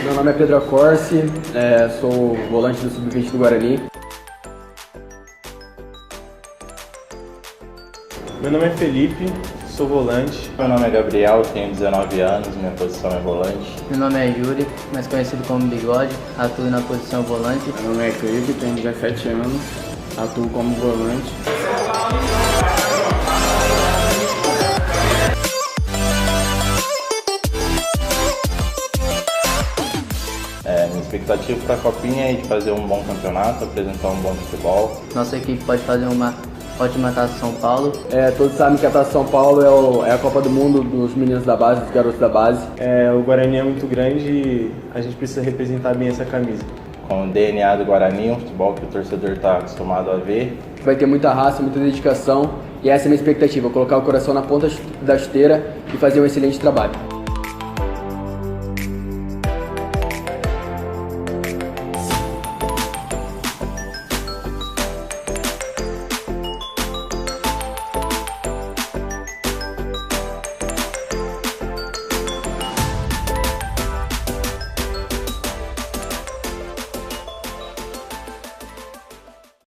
Meu nome é Pedro Acorce, sou volante do Sub-20 do Guarani. Meu nome é Felipe, sou volante. Meu nome é Gabriel, tenho 19 anos, minha posição é volante. Meu nome é Yuri, mais conhecido como Bigode, atuo na posição volante. Meu nome é Cleide, tenho 17 anos, atuo como volante. Minha expectativa para a Copinha é de fazer um bom campeonato, apresentar um bom futebol. Nossa equipe pode fazer uma ótima Taça São Paulo. Todos sabem que a Taça São Paulo é a Copa do Mundo dos meninos da base, dos garotos da base. O Guarani é muito grande e a gente precisa representar bem essa camisa. Com o DNA do Guarani, um futebol que o torcedor está acostumado a ver. Vai ter muita raça, muita dedicação e essa é a minha expectativa, colocar o coração na ponta da esteira e fazer um excelente trabalho.